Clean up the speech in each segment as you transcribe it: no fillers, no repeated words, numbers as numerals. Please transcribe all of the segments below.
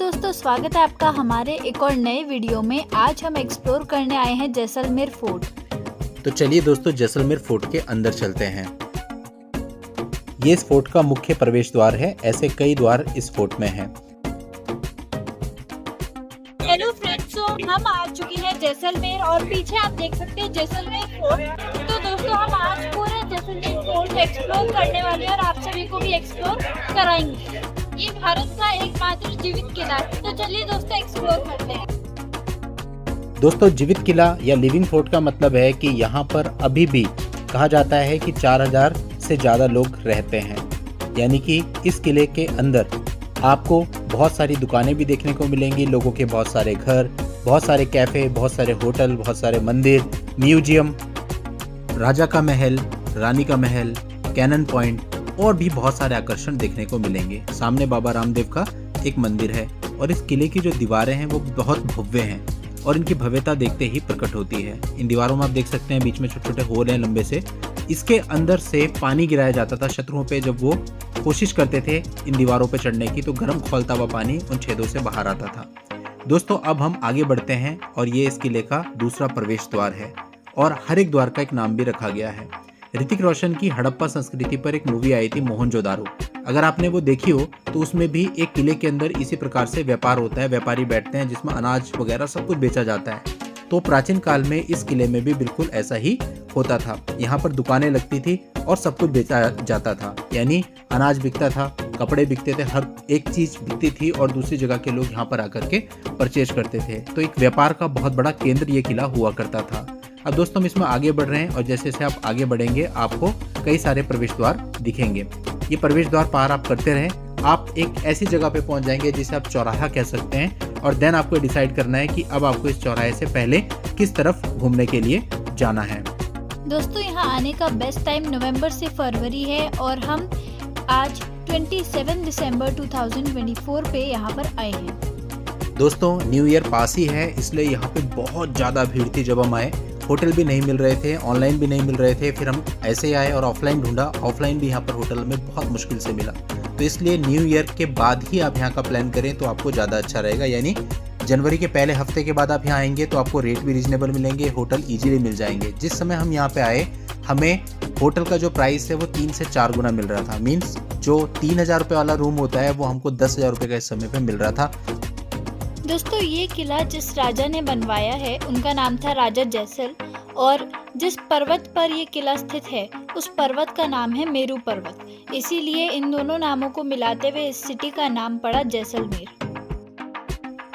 दोस्तों, स्वागत है आपका हमारे एक और नए वीडियो में। आज हम एक्सप्लोर करने आए हैं जैसलमेर फोर्ट। तो चलिए दोस्तों, जैसलमेर फोर्ट के अंदर चलते हैं। ये इस फोर्ट का मुख्य प्रवेश द्वार है। ऐसे कई द्वार इस फोर्ट में हैं। हेलो फ्रेंड्स, हम आ चुके हैं जैसलमेर और पीछे आप देख सकते हैं जैसलमेर फोर्ट। तो दोस्तों, हम आज पूरे जैसलमेर फोर्ट एक्सप्लोर करने वाले हैं और आप सभी को भी एक्सप्लोर कराएंगे। ये भारत का एकमात्र जीवित किला है। तो चलिए दोस्तों, एक्सप्लोर करते हैं। दोस्तों, जीवित किला या लिविंग फोर्ट का मतलब है कि यहाँ पर अभी भी कहा जाता है कि 4000 से ज़्यादा लोग रहते हैं। यानी कि इस किले के अंदर आपको बहुत सारी दुकानें भी देखने को मिलेंगी, लोगों के बहुत सारे घर, बहुत सारे कैफ़े, बहुत सारे होटल, बहुत सारे मंदिर, म्यूजियम, राजा का महल, रानी का महल, कैनन पॉइंट और भी बहुत सारे आकर्षण देखने को मिलेंगे। सामने बाबा रामदेव का एक मंदिर है और इस किले की जो दीवारें हैं वो बहुत भव्य हैं और इनकी भव्यता देखते ही प्रकट होती है। इन दीवारों में आप देख सकते हैं बीच में छोटे छोटे होल हैं लंबे से। इसके अंदर से पानी गिराया जाता था शत्रुओं पे। जब वो कोशिश करते थे इन दीवारों पे चढ़ने की तो गर्म खौलता हुआ पानी उन छेदों से बाहर आता था। दोस्तों, अब हम आगे बढ़ते हैं और ये इस किले का दूसरा प्रवेश द्वार है और हर एक द्वार का एक नाम भी रखा गया है। ऋतिक रोशन की हड़प्पा संस्कृति पर एक मूवी आई थी मोहनजोदारो। अगर आपने वो देखी हो तो उसमें भी एक किले के अंदर इसी प्रकार से व्यापार होता है। व्यापारी बैठते हैं जिसमें अनाज वगैरह सब कुछ बेचा जाता है। तो प्राचीन काल में इस किले में भी बिल्कुल ऐसा ही होता था। यहाँ पर दुकानें लगती थी और सब कुछ बेचा जाता था। यानी अनाज बिकता था, कपड़े बिकते थे, हर एक चीज बिकती थी और दूसरी जगह के लोग यहाँ पर आकर के परचेज करते थे। तो एक व्यापार का बहुत बड़ा केंद्र ये किला हुआ करता था। अब दोस्तों, हम इसमें आगे बढ़ रहे हैं और जैसे जैसे आप आगे बढ़ेंगे आपको कई सारे प्रवेश द्वार दिखेंगे। ये प्रवेश द्वार पार आप करते रहें, आप एक ऐसी जगह पे पहुंच जाएंगे जिसे आप चौराहा कह सकते हैं और देन आपको डिसाइड करना है कि अब आपको इस चौराहे से पहले किस तरफ घूमने के लिए जाना है। दोस्तों, यहाँ आने का बेस्ट टाइम नवंबर से फरवरी है और हम आज 27 दिसंबर 2024 पे यहाँ पर आए हैं। दोस्तों, न्यू ईयर पास ही है, इसलिए यहाँ पे बहुत ज़्यादा भीड़ थी। जब हम आए होटल भी नहीं मिल रहे थे, ऑनलाइन भी नहीं मिल रहे थे। फिर हम ऐसे ही आए और ऑफलाइन ढूंढा, ऑफलाइन भी यहाँ पर होटल में बहुत मुश्किल से मिला। तो इसलिए न्यू ईयर के बाद ही आप यहाँ का प्लान करें तो आपको ज़्यादा अच्छा रहेगा। यानी जनवरी के पहले हफ्ते के बाद आप यहाँ आएंगे तो आपको रेट भी रीजनेबल मिलेंगे, होटल ईजिली मिल जाएंगे। जिस समय हम यहाँ पे आए हमें होटल का जो प्राइस है वो 3 से 4 गुना मिल रहा था। मीन्स जो 3000 रुपये वाला रूम होता है वो हमको 10,000 रुपये का इस समय पे मिल रहा था। दोस्तों, ये किला जिस राजा ने बनवाया है उनका नाम था राजा जैसल और जिस पर्वत पर ये किला स्थित है उस पर्वत का नाम है मेरू पर्वत। इसीलिए इन दोनों नामों को मिलाते हुए इस सिटी का नाम पड़ा जैसलमेर।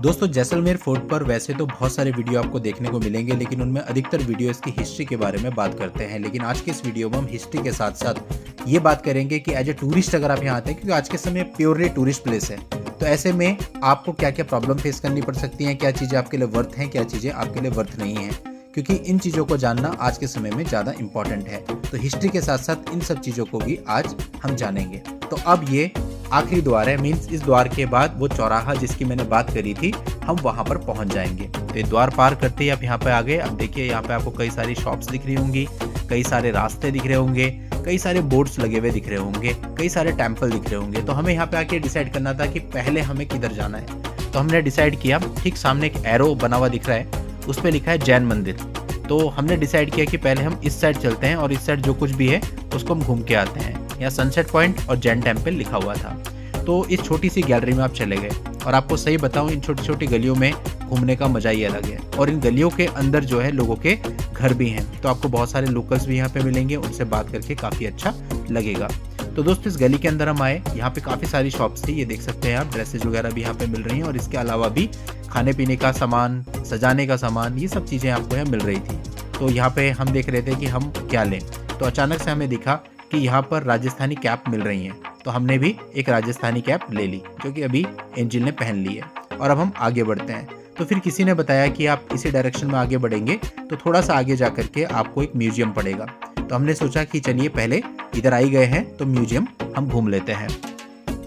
दोस्तों, जैसलमेर फोर्ट पर वैसे तो बहुत सारे वीडियो आपको देखने को मिलेंगे, लेकिन उनमें अधिकतर वीडियो इसकी हिस्ट्री के बारे में बात करते हैं। लेकिन आज के इस वीडियो में हम हिस्ट्री के साथ साथ ये बात करेंगे कि एज ए टूरिस्ट अगर आप यहाँ आते हैं, क्योंकि आज के समय प्योरली टूरिस्ट प्लेस है, तो ऐसे में आपको क्या क्या प्रॉब्लम फेस करनी पड़ सकती हैं, क्या चीज़ें आपके लिए वर्थ हैं, क्या चीज़ें आपके लिए वर्थ नहीं हैं, क्योंकि इन चीज़ों को जानना आज के समय में ज़्यादा इंपॉर्टेंट है। तो हिस्ट्री के साथ साथ इन सब चीज़ों को भी आज हम जानेंगे। तो अब ये आखिरी द्वार है, मीन्स इस द्वार के बाद वो चौराहा जिसकी मैंने बात करी थी हम वहाँ पर पहुँच जाएंगे। तो ये द्वार पार करते ही आप यहाँ पे आ गए। अब देखिए, यहाँ पे आपको कई सारी शॉप्स दिख रही होंगी, कई सारे रास्ते दिख रहे होंगे, कई सारे बोर्ड्स लगे हुए दिख रहे होंगे, कई सारे टेम्पल दिख रहे होंगे। तो हमें यहाँ पे आके डिसाइड करना था कि पहले हमें किधर जाना है। तो हमने डिसाइड किया, ठीक सामने एक एरो बना हुआ दिख रहा है, उस पर लिखा है जैन मंदिर। तो हमने डिसाइड किया कि पहले हम इस साइड चलते हैं और इस साइड जो कुछ भी है उसको हम घूम के आते हैं। यहाँ सनसेट पॉइंट और जैन टेम्पल लिखा हुआ था। तो इस छोटी सी गैलरी में आप चले गए और आपको सही बताऊं, इन छोटी छोटी गलियों में घूमने का मजा ही अलग है। और इन गलियों के अंदर जो है लोगों के घर भी हैं, तो आपको बहुत सारे लोकल्स भी यहाँ पे मिलेंगे, उनसे बात करके काफ़ी अच्छा लगेगा। तो दोस्तों, इस गली के अंदर हम आए, यहाँ पे काफ़ी सारी शॉप्स थी। ये देख सकते हैं आप, ड्रेसेज वगैरह भी यहाँ पे मिल रही हैं और इसके अलावा भी खाने पीने का सामान, सजाने का सामान, ये सब चीज़ें आपको यहाँ मिल रही थी। तो यहाँ पे हम देख रहे थे कि हम क्या लें, तो अचानक से हमें दिखा कि यहाँ पर राजस्थानी कैप मिल रही हैं। तो हमने भी एक राजस्थानी कैप ले ली जो कि अभी एंजिल ने पहन ली है और अब हम आगे बढ़ते हैं। तो फिर किसी ने बताया कि आप इसी डायरेक्शन में आगे बढ़ेंगे तो थोड़ा सा आगे जा करके आपको एक म्यूजियम पड़ेगा। तो हमने सोचा कि चलिए पहले इधर आई गए हैं तो म्यूजियम हम घूम लेते हैं।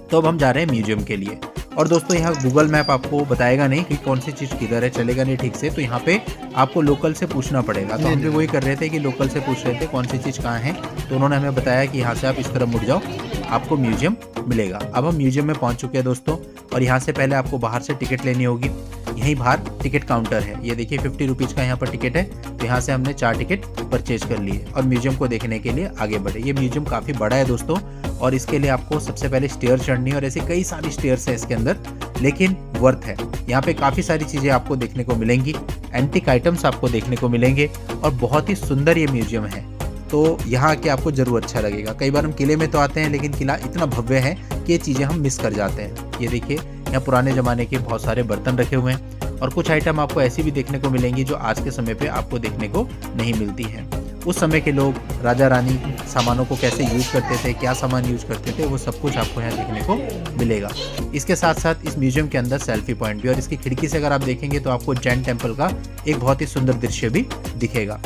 तो अब हम जा रहे हैं म्यूजियम के लिए। और दोस्तों, यहाँ गूगल मैप आपको बताएगा नहीं कि कौन सी चीज़ किधर है, चलेगा नहीं ठीक से। तो यहाँ पे आपको लोकल से पूछना पड़ेगा। तो हम भी वही कर रहे थे कि लोकल से पूछ रहे थे कौन सी चीज़ कहाँ है। तो उन्होंने हमें बताया कि यहाँ से आप इस तरफ मुड़ जाओ, आपको म्यूजियम मिलेगा। अब हम म्यूजियम में पहुंच चुके हैं दोस्तों, और यहाँ से पहले आपको बाहर से टिकट लेनी होगी। यहीं बाहर टिकट काउंटर है, ये देखिए 50 रुपीज़ का यहाँ पर टिकट है। तो यहाँ से हमने 4 टिकट परचेज कर लिए और म्यूजियम को देखने के लिए आगे बढ़े। ये म्यूजियम काफ़ी बड़ा है दोस्तों, और इसके लिए आपको सबसे पहले स्टेयर चढ़नी है, और ऐसे कई सारी स्टेयर्स है इसके अंदर, लेकिन वर्थ है। यहाँ पे काफ़ी सारी चीज़ें आपको देखने को मिलेंगी, एंटीक आइटम्स आपको देखने को मिलेंगे, और बहुत ही सुंदर ये म्यूजियम है। तो यहाँ आके आपको जरूर अच्छा लगेगा। कई बार हम किले में तो आते हैं, लेकिन किला इतना भव्य है कि ये चीज़ें हम मिस कर जाते हैं। ये देखिए यहाँ पुराने ज़माने के बहुत सारे बर्तन रखे हुए हैं, और कुछ आइटम आपको ऐसी भी देखने को मिलेंगी जो आज के समय पे आपको देखने को नहीं मिलती हैं। उस समय के लोग, राजा रानी सामानों को कैसे यूज करते थे, क्या सामान यूज करते थे, वो सब कुछ आपको यहाँ देखने को मिलेगा। इसके साथ साथ इस म्यूजियम के अंदर सेल्फी पॉइंट भी, और इसकी खिड़की से अगर आप देखेंगे तो आपको जैन टेम्पल का एक बहुत ही सुंदर दृश्य भी दिखेगा।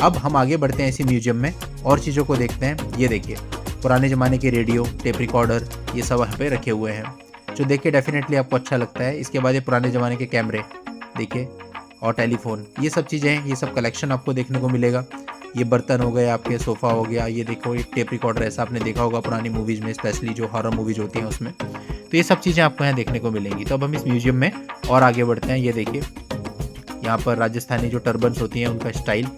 अब हम आगे बढ़ते हैं इसी म्यूजियम में और चीज़ों को देखते हैं। ये देखिए पुराने ज़माने के रेडियो, टेप रिकॉर्डर, ये सब यहाँ पे रखे हुए हैं, जो देख के डेफिनेटली आपको अच्छा लगता है। इसके बाद ये पुराने ज़माने के कैमरे देखिए, और टेलीफोन, ये सब चीज़ें हैं, ये सब कलेक्शन आपको देखने को मिलेगा। ये बर्तन हो गए, आपके सोफ़ा हो गया, ये देखो एक टेप रिकॉर्डर, ऐसा आपने देखा होगा पुरानी मूवीज़ में, स्पेशली जो हॉरर मूवीज़ होती हैं उसमें। तो ये सब चीज़ें आपको यहाँ देखने को मिलेंगी। तो अब हम इस म्यूजियम में और आगे बढ़ते हैं। ये देखिए यहाँ पर राजस्थानी जो टर्बन्स होती हैं उनका स्टाइल,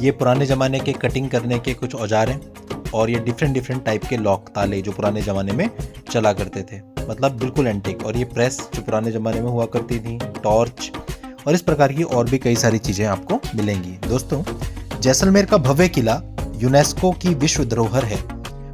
ये पुराने ज़माने के कटिंग करने के कुछ औजार हैं, और ये डिफरेंट टाइप के लॉक, ताले जो पुराने ज़माने में चला करते थे, मतलब बिल्कुल एंटीक। और ये प्रेस जो पुराने ज़माने में हुआ करती थी, टॉर्च, और इस प्रकार की और भी कई सारी चीज़ें आपको मिलेंगी। दोस्तों जैसलमेर का भव्य किला यूनेस्को की विश्व धरोहर है।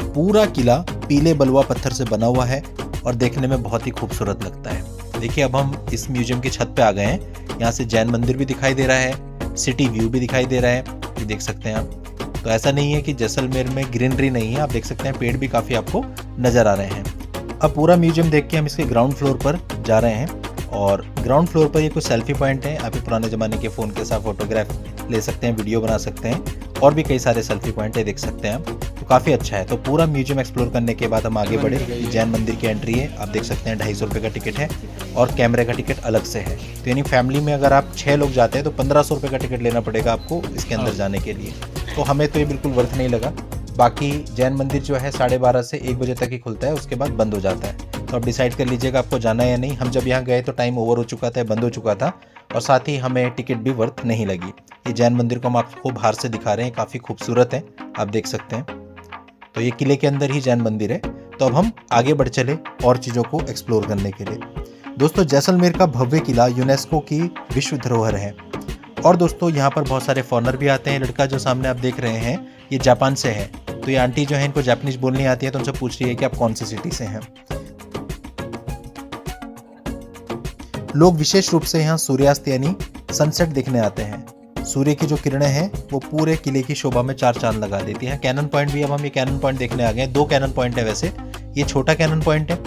पूरा किला पीले बलुआ पत्थर से बना हुआ है और देखने में बहुत ही खूबसूरत लगता है। देखिए अब हम इस म्यूजियम की छत पे आ गए हैं। यहाँ से जैन मंदिर भी दिखाई दे रहा है, सिटी व्यू भी दिखाई दे रहा है, ये देख सकते हैं आप। तो ऐसा नहीं है कि जैसलमेर में ग्रीनरी नहीं है, आप देख सकते हैं पेड़ भी काफ़ी आपको नज़र आ रहे हैं। अब पूरा म्यूजियम देख के हम इसके ग्राउंड फ्लोर पर जा रहे हैं, और ग्राउंड फ्लोर पर ये कुछ सेल्फी पॉइंट हैं। आप पुराने ज़माने के फ़ोन के साथ फोटोग्राफ ले सकते हैं, वीडियो बना सकते हैं, और भी कई सारे सेल्फी पॉइंट है, देख सकते हैं आप। तो काफ़ी अच्छा है। तो पूरा म्यूजियम एक्सप्लोर करने के बाद हम आगे बढ़े। जैन मंदिर की एंट्री है, आप देख सकते हैं 250 रुपये का टिकट है, और कैमरे का टिकट अलग से है। तो यानी फैमिली में अगर आप 6 लोग जाते हैं तो 1500 रुपये का टिकट लेना पड़ेगा आपको इसके अंदर जाने के लिए। तो हमें तो ये बिल्कुल वर्थ नहीं लगा। बाकी जैन मंदिर जो है 12:30 से 1 बजे तक ही खुलता है, उसके बाद बंद हो जाता है। तो आप डिसाइड कर लीजिएगा आपको जाना है या नहीं। हम जब यहाँ गए तो टाइम ओवर हो चुका था, बंद हो चुका था, और साथ ही हमें टिकट भी वर्थ नहीं लगी। ये जैन मंदिर को हम आपको बाहर से दिखा रहे हैं, काफ़ी खूबसूरत है, आप देख सकते हैं। तो ये किले के अंदर ही जैन मंदिर है। तो अब हम आगे बढ़ चले और चीज़ों को एक्सप्लोर करने के लिए। दोस्तों जैसलमेर का भव्य किला यूनेस्को की विश्व धरोहर है, और दोस्तों यहाँ पर बहुत सारे फॉरेनर भी आते हैं। लड़का जो सामने आप देख रहे हैं ये जापान से है। तो ये आंटी जो है इनको जापानीज बोलनी आती है, तो उनसे पूछ रही है कि आप कौन सी सिटी से हैं। लोग विशेष रूप से यहाँ सूर्यास्त यानी सनसेट देखने आते हैं। सूर्य की जो किरणें हैं वो पूरे किले की शोभा में 4 चांद लगा देती हैं। कैनन पॉइंट भी, अब हम ये कैनन पॉइंट देखने आ गए हैं। 2 कैनन पॉइंट है वैसे, ये छोटा कैनन पॉइंट है,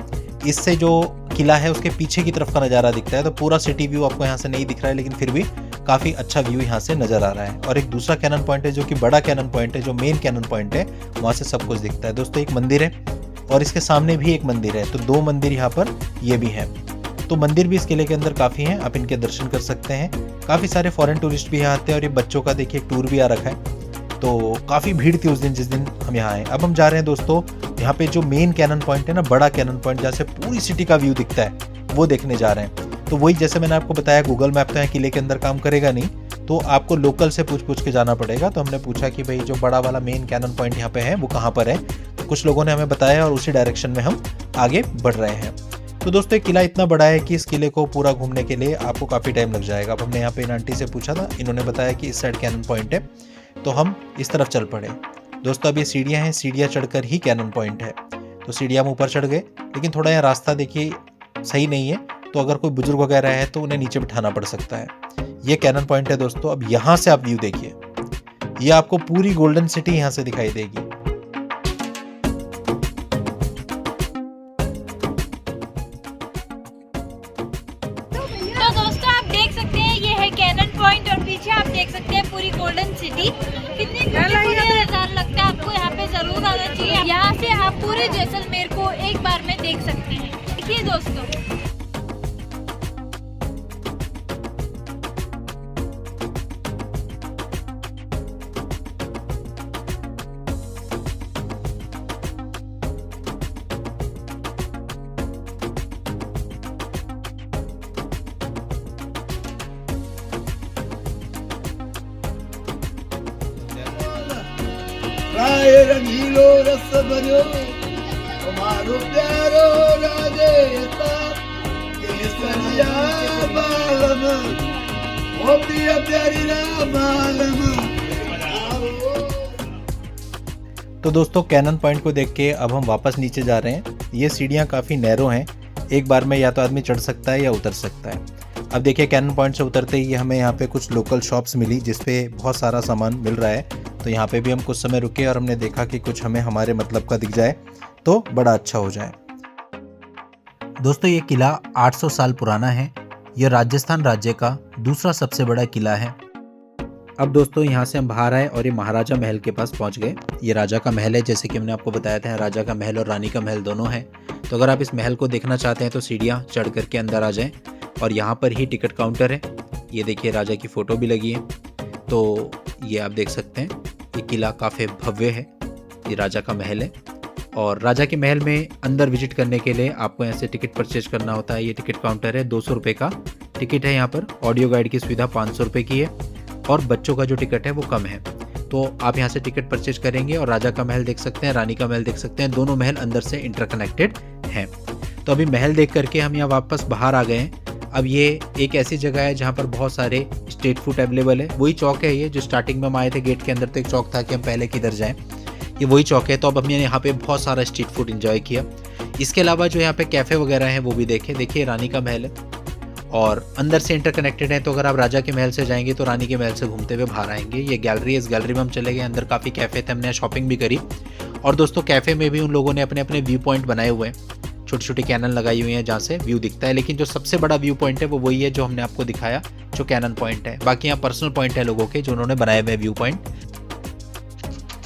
इससे जो किला है उसके पीछे की तरफ का नज़ारा दिखता है। तो पूरा सिटी व्यू आपको यहाँ से नहीं दिख रहा है, लेकिन फिर भी काफ़ी अच्छा व्यू यहाँ से नज़र आ रहा है। और एक दूसरा कैनन पॉइंट है जो कि बड़ा कैनन पॉइंट है, जो मेन कैनन पॉइंट है, वहाँ से सब कुछ दिखता है। दोस्तों एक मंदिर है, और इसके सामने भी एक मंदिर है। तो 2 मंदिर यहाँ पर ये भी हैं। तो मंदिर भी इस किले के अंदर काफ़ी हैं, आप इनके दर्शन कर सकते हैं। काफ़ी सारे फॉरेन टूरिस्ट भी यहाँ आते हैं, और ये बच्चों का देखिए टूर भी आ रखा है। तो काफ़ी भीड़ थी उस दिन जिस दिन हम यहाँ आए। अब हम जा रहे हैं दोस्तों यहाँ पे जो मेन कैनन पॉइंट है ना, बड़ा कैनन पॉइंट जहाँ से पूरी सिटी का व्यू दिखता है, वो देखने जा रहे हैं। तो वही जैसे मैंने आपको बताया, गूगल मैप तो यहाँ किले के अंदर काम करेगा नहीं, तो आपको लोकल से पूछ के जाना पड़ेगा। तो हमने पूछा कि भाई जो बड़ा वाला मेन कैनन पॉइंट यहाँ पे है वो कहाँ पर है। तो कुछ लोगों ने हमें बताया, और उसी डायरेक्शन में हम आगे बढ़ रहे हैं। तो दोस्तों किला इतना बड़ा है कि इस किले को पूरा घूमने के लिए आपको काफ़ी टाइम लग जाएगा। अब हमने यहाँ पे इन आंटी से पूछा था, इन्होंने बताया कि इस साइड कैनन पॉइंट है, तो हम इस तरफ चल पड़े। दोस्तों अब ये सीढ़ियाँ हैं, सीढ़ियाँ चढ़कर ही कैनन पॉइंट है। तो सीढ़ियाँ हम ऊपर चढ़ गए, लेकिन थोड़ा यहाँ रास्ता देखिए सही नहीं है, तो अगर कोई बुजुर्ग वगैरह है तो उन्हें नीचे बिठाना पड़ सकता है। ये कैनन पॉइंट है दोस्तों। अब यहाँ से आप व्यू देखिए, ये आपको पूरी गोल्डन सिटी यहाँ से दिखाई देगी। तो दोस्तों आप देख सकते हैं ये है कैनन पॉइंट, और पीछे आप देख सकते हैं पूरी गोल्डन सिटी। कितनी नज़ारा लगता है आपको, यहाँ पे जरूर आना चाहिए। यहाँ से आप पूरे जैसलमेर को एक बार में देख सकते हैं। देखिए दोस्तों, मीठो रस भरियो तुम्हारो प्यारो राजस्थान केसरिया बालम ओ पिया प्यारी रामालम। तो दोस्तों कैनन पॉइंट को देख के अब हम वापस नीचे जा रहे हैं। ये सीढ़ियाँ काफ़ी नैरो हैं, एक बार में या तो आदमी चढ़ सकता है या उतर सकता है। अब देखिए कैनन पॉइंट से उतरते ही हमें यहाँ पे कुछ लोकल शॉप्स मिली जिसपे बहुत सारा सामान मिल रहा है। तो यहाँ पे भी हम कुछ समय रुके और हमने देखा कि कुछ हमें हमारे मतलब का दिख जाए तो बड़ा अच्छा हो जाए। दोस्तों ये किला 800 साल पुराना है। यह राजस्थान राज्य का दूसरा सबसे बड़ा किला है। अब दोस्तों यहाँ से हम बाहर आए और ये महाराजा महल के पास पहुँच गए। ये राजा का महल है, जैसे कि हमने आपको बताया था राजा का महल और रानी का महल दोनों हैं। तो अगर आप इस महल को देखना चाहते हैं तो सीढ़ियाँ चढ़ करके अंदर आ जाएं और यहाँ पर ही टिकट काउंटर है। ये देखिए राजा की फ़ोटो भी लगी है। तो ये आप देख सकते हैं ये किला काफ़ी भव्य है। ये राजा का महल है और राजा के महल में अंदर विजिट करने के लिए आपको यहाँ से टिकट परचेज करना होता है। ये टिकट काउंटर है, 200 रुपये का टिकट है। यहाँ पर ऑडियो गाइड की सुविधा 500 रुपये की है और बच्चों का जो टिकट है वो कम है। तो आप यहाँ से टिकट परचेज करेंगे और राजा का महल देख सकते हैं, रानी का महल देख सकते हैं। दोनों महल अंदर से इंटरकनेक्टेड हैं। तो अभी महल देख करके हम यहाँ वापस बाहर आ गए हैं। अब ये एक ऐसी जगह है जहाँ पर बहुत सारे स्ट्रीट फूड अवेलेबल है। वही चौक है ये जो स्टार्टिंग में हम आए थे गेट के अंदर, तो एक चौक था कि हम पहले किधर जाएं। ये वही चौक है। तो अब हमने यहाँ पे बहुत सारा स्ट्रीट फूड एंजॉय किया। इसके अलावा जो यहाँ पे कैफ़े वगैरह हैं वो भी देखे। देखिए रानी का महल है और अंदर से इंटरकनेक्टेड है। तो अगर आप राजा के महल से जाएंगे तो रानी के महल से घूमते हुए बाहर आएंगे। ये गैलरी है, इस गैलरी में हम चले गए। अंदर काफ़ी कैफ़े थे, हमने शॉपिंग भी करी। और दोस्तों कैफ़े में भी उन लोगों ने अपने अपने व्यू पॉइंट बनाए हुए हैं, छोटी छोटी कैनन लगाई हुई हैं जहाँ से व्यू दिखता है। लेकिन जो सबसे बड़ा व्यू पॉइंट है वो वही है जो हमने आपको दिखाया, जो कैनन पॉइंट है। बाकी यहाँ पर्सनल पॉइंट है लोगों के जो उन्होंने बनाए हुए व्यू पॉइंट।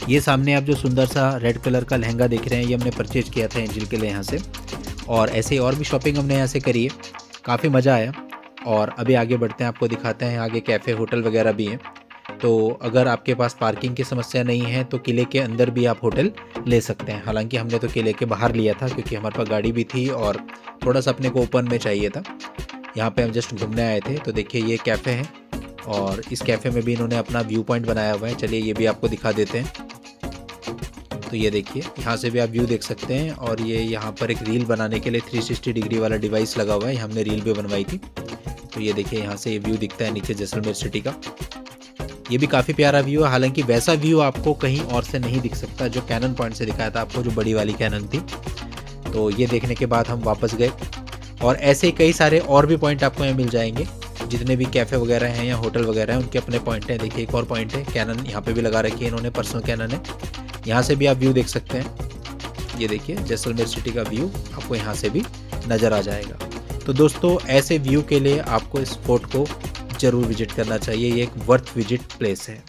ये सामने आप जो सुंदर सा रेड कलर का लहंगा देख रहे हैं ये हमने परचेज किया था एंजिल के लिए यहाँ से। और ऐसे ही और भी शॉपिंग हमने यहाँ से करी है, काफ़ी मज़ा आया। और अभी आगे बढ़ते हैं, आपको दिखाते हैं आगे कैफ़े होटल वगैरह भी हैं। तो अगर आपके पास पार्किंग की समस्या नहीं है तो किले के अंदर भी आप होटल ले सकते हैं। हालांकि हमने तो किले के बाहर लिया था क्योंकि हमारे पास गाड़ी भी थी और थोड़ा सा अपने को ओपन में चाहिए था। यहाँ पे हम जस्ट घूमने आए थे। तो देखिए ये कैफ़े है और इस कैफ़े में भी इन्होंने अपना व्यू पॉइंट बनाया हुआ है। चलिए ये भी आपको दिखा देते हैं। तो ये देखिए यहाँ से भी आप व्यू देख सकते हैं। और ये यहाँ पर एक रील बनाने के लिए 360 डिग्री वाला डिवाइस लगा हुआ है, हमने रील भी बनवाई थी। तो ये देखिए यहाँ से ये व्यू दिखता है नीचे जैसलमेर सिटी का। ये भी काफ़ी प्यारा व्यू है। हालांकि वैसा व्यू आपको कहीं और से नहीं दिख सकता जो कैनन पॉइंट से दिखाया था आपको, जो बड़ी वाली कैनन थी। तो ये देखने के बाद हम वापस गए और ऐसे कई सारे और भी पॉइंट आपको यहाँ मिल जाएंगे। जितने भी कैफ़े वगैरह हैं या होटल वगैरह हैं उनके अपने पॉइंट हैं। देखिए एक और पॉइंट है, कैनन यहाँ पे भी लगा रखी है इन्होंने, पर्सनल कैनन है। यहाँ से भी आप व्यू देख सकते हैं। ये देखिए जैसलमेर सिटी का व्यू आपको यहाँ से भी नज़र आ जाएगा। तो दोस्तों ऐसे व्यू के लिए आपको इस फोर्ट को ज़रूर विजिट करना चाहिए। ये एक वर्थ विजिट प्लेस है।